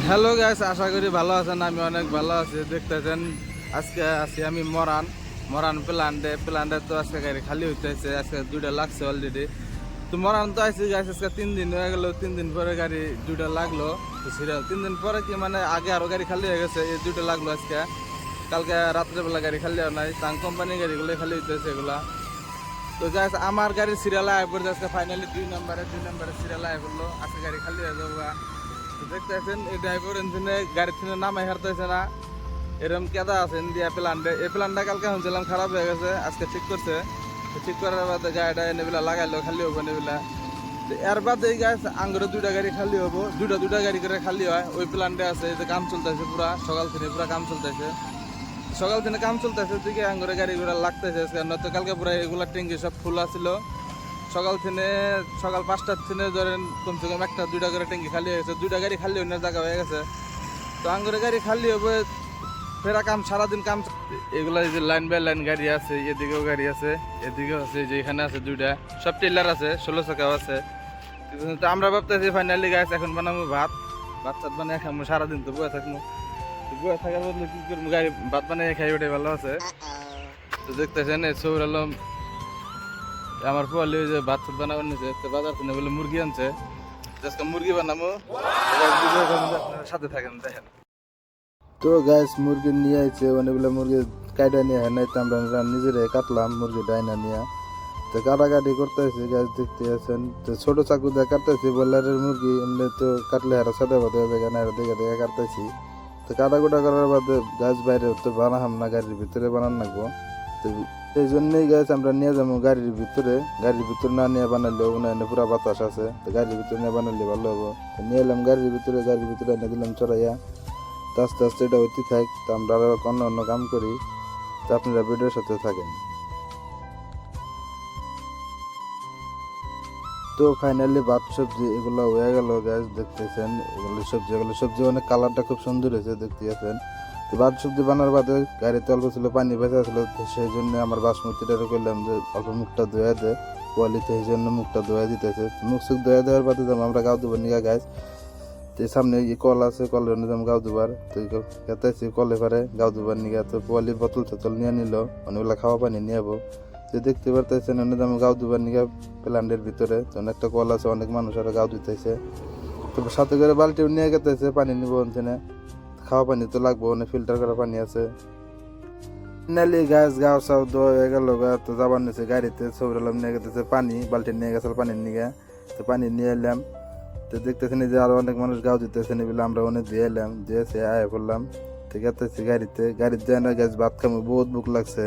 Hello guys, আশা করি ভালো আছেন। আমি অনেক ভালো আছি। দেখতেছেন আজকে আছি আমি মরান মরান প্ল্যান্টে তো আজকে গাড়ি খালি হইতেছে। আজকে দুইটা লাগছে অলরেডি। তো মরান তো আইসি গাইস, আজকে 3 দিন হয়ে গেল। 3 দিন পরে গাড়ি দুইটা লাগলো। তো সিরিয়াল 3 দিন পরে কি মানে আগে আরো গাড়ি খালি হয়ে গেছে, এই দুইটা লাগলো আজকে। কালকে রাত্রেবেলা গাড়ি খালি হয় নাই, তাং কোম্পানির গাড়িগুলো খালি হইতেছে এগুলা। তো গাইস আমার গাড়ির সিরিয়াল আয় পড়ছে আজকে, ফাইনালি 2 নম্বরে সিরিয়াল আয় পড়লো। আজকে গাড়ি খালি হয়ে যাবো। দেখতেছেন এই ড্রাইভার ইঞ্জিনে গাড়ি থেকে নামাই হারতেছে না, এরকম কেদা আছে ইন্ডিয়া প্ল্যান্টে। এই প্ল্যানটা কালকে শুনছিলাম খারাপ হয়ে গেছে, আজকে ঠিক করছে। ঠিক করার বাদে গাড়িটা এনেবিলা লাগাইলো, খালি হবো নেবিলা। এর বাদে এই গাছ আঙ্গুরে দুইটা গাড়ি খালি হবো, দুইটা গাড়ি করে খালি হয়। ওই প্ল্যান্টে আছে, এই যে কাম চলতেছে পুরা সকাল থেকে, পুরা কাম চলতেছে। সকাল থেকে কাম চলতেছে দিকে আঙ্গুরে গাড়ি ঘোড়া লাগতেছে। নয়তো কালকে পুরা এগুলা ট্যাঙ্কি সব ফুল আছিল। সকাল 5টার থেকে ধরেন কমসে কম একটা দুইটা করে ট্যাঙ্কি খালি হয়ে গেছে। দুইটা গাড়ি খালি অন্য জায়গা হয়ে গেছে। তো আঙ্গুরে গাড়ি খালি হবে, ফেরা কাম সারাদিন কাম। এগুলা যে লাইন বাই লাইন গাড়ি আছে, এদিকেও গাড়ি আছে, এদিকেও আছে, যে এখানে আছে দুইটা, সব টেলার আছে, 16 চাকাও আছে। তো আমরা ভাবতেছি ফাইনালি গাছ এখন বানাবো ভাত সাত বানিয়ে খাবো। সারাদিন তো বয়ে থাকবো, বয়ে থাকার বদলে কি করবো, গাড়ি ভাত বানিয়ে খাই, ওটাই ভালো আছে। তো দেখতেছেন এই সৌর আলম আমার পোয়ালি যে ভাত সাত বানাবো নিছে, বাজার থেকে বলে মুরগি আনছে। আজকে মুরগি বানাবো, সাথে থাকেন দেখেন। তো গ্যাস মুরগি নিয়ে আইছে, অনেকগুলো মুরগি কাটা নিয়ে হয় নাই, তো আমরা নিজেরাই কাটলাম মুরগি ডাইনা নিয়ে। তো কাটাকাটি করতেছি গ্যাস, দেখতে আছেন। তো ছোট চাকু দিয়ে কাটতেছি ব্রয়লারের মুরগি, এমনি তো কাটলে আর সাদা বাদে দেখে না, দেখে দেখে কাটতেছি। তো কাটাকুটা করার বাদে গাছ বাইরে তো বানাহাম না, গাড়ির ভিতরে বানান লাগবো। তো এই জন্যই গাছ আমরা নিয়ে যাবো গাড়ির ভিতরে না নিয়ে বানালেও উনানে পুরা বাতাস আছে, তো গাড়ির ভিতরে নিয়ে বানালে ভালো হবো। তো নিয়ে এলাম গাড়ির ভিতরে এনে দিলাম চড়াইয়া। তো আস্তে আস্তে এটা হইতে থাক, তো আমরা আরো অন্য কাম করি। তো আপনারা ভিডিওর সাথে থাকেন। তো ফাইনালি ভাত সবজি এগুলো হয়ে গেল গ্যাস, দেখতেছেন এগুলো সবজি অনেক কালারটা খুব সুন্দর হয়েছে, দেখতেছেন। তো ভাত সবজি বানার বাদে গাড়িতে অল্প ছিল পানি ভেজা ছিল, সেই জন্য আমার বাসমতিটা করলাম যে অল্প মুখটা ধোয়া দেয় কোয়ালিতে, সেই জন্য মুখটা ধোয়া দিতেছে। মুখ সুখ ধোয়া দেওয়ার বাদে আমরা গাও দুবার নিয়ে গাছ। তো সামনে কল আছে, কলের জন্য গাও দুবার। তো খেতেছি কলে পারে গাও দুবার নিয়ে, তো পোয়ালি বোতল টোতল নিয়ে নিল, অনেকগুলা খাওয়া পানি নিয়ে যাবো। যে দেখতে পারতেছেন অনেক গাও দুবার নিয়ে প্ল্যান্টের ভিতরে, তো অনেকটা কল আছে, অনেক মানুষ আরো গাও দিতেছে। তো সাথে করে বালতিও নিয়ে গেতেছে, পানি নিব ওখানে, খাওয়া পানি তো লাগবো, অনেক ফিল্টার করা পানি আছে। নালি গাছ গাও সাও হয়ে গেল, তো যাবার নিচে গাড়িতে সবরালাম নিয়ে গেতেছে পানি, বালতি নিয়ে গেছে পানির নিয়ে। তো পানি নিয়ে এলাম, তো দেখতেছেন যে আরো অনেক মানুষ গাও দিতেছেন, এগুলো আমরা অনেক দিয়ে এলাম, দিয়েছে আয় করলাম। তো গেতেছি গাড়িতে যায় না গ্যাস, ভাত খামো, বহুত ভুক লাগছে।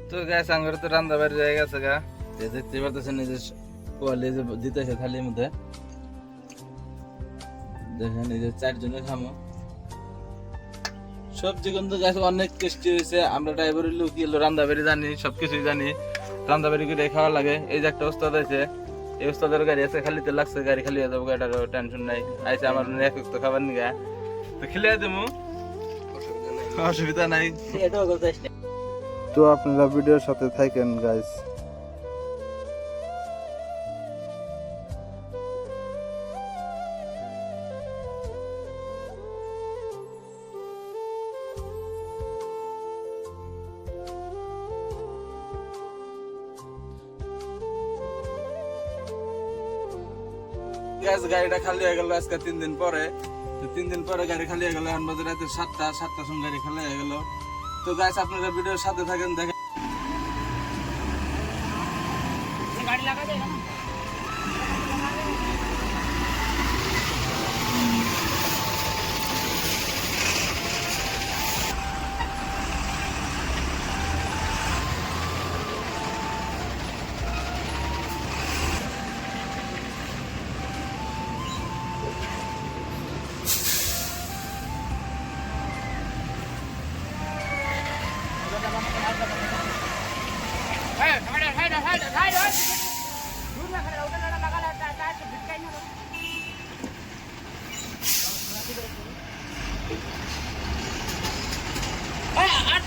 তো গ্যাস আঙ্গুরে তো রান্না বাড়ি হয়ে গেছে গা, দেখতে পারতেছেন এই যে পোয়ালি যে দিতেছে থালির মধ্যে, দেখেন এই যে 4 জনের খামো। সবজি কিন্তু গাছ অনেক টেস্টি হয়েছে। আমরা ড্রাইভারের লোক রান্না বাড়ি জানি, সবকিছুই জানি, রান্না বাড়ি করে খাওয়া লাগে। এই যে একটা ওস্তাদ আছে, এই ওস্তাদের গাড়ি আছে, খালিতে লাগছে, গাড়ি খালি হয়ে যাবো, গাড়িটার টেনশন নাই। আইসে আমার এক তো খাবার নিগা, তো খেলে দেবো, অসুবিধা নাই। তো আপনারা ভিডিওর সাথে থাকেন গাইস। গাড়িটা খালি হয়ে গেল আজকে 3 দিন পরে। তো 3 দিন পরে গাড়ি খালি হয়ে গেল, এখন বাজে রাতে 7টার সময় গাড়ি খালি হয়ে গেল। তো গাইস আপনারা ভিডিওর সাথে থাকেন, দেখেন। গাড়ি লাগা যায় না।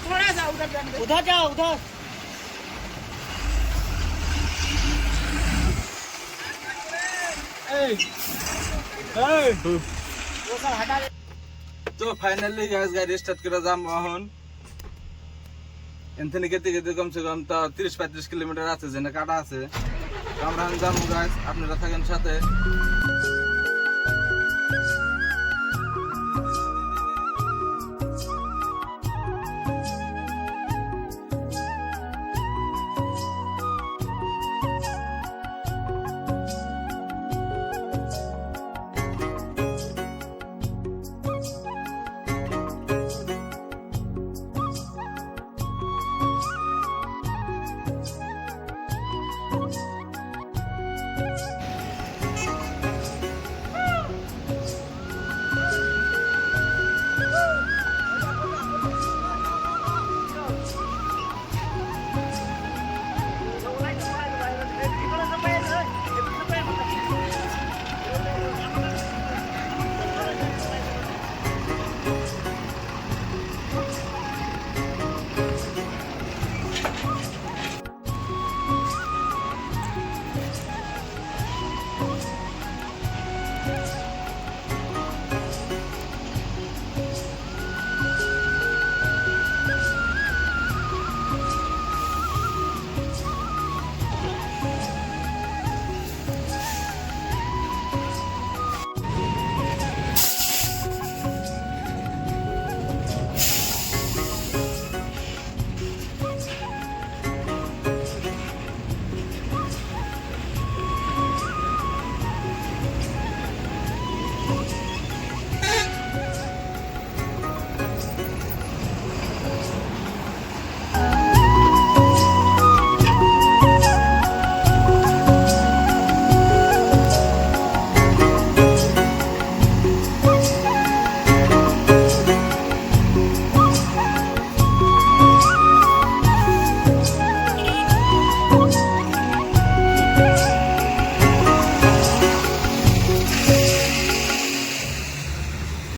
थोड़ा सा उधर जाओ उधर। वो सब हटा दे। তো ফাইনালি গাইস গাড়ি স্টার্ট করে যাম এখন এখান থেকে গেতে গেতে কমসে কম তো 30-35 কিলোমিটার আছে যেখানে কাটা আছে তো আমরা যাবো গাইস আপনারা থাকেন সাথে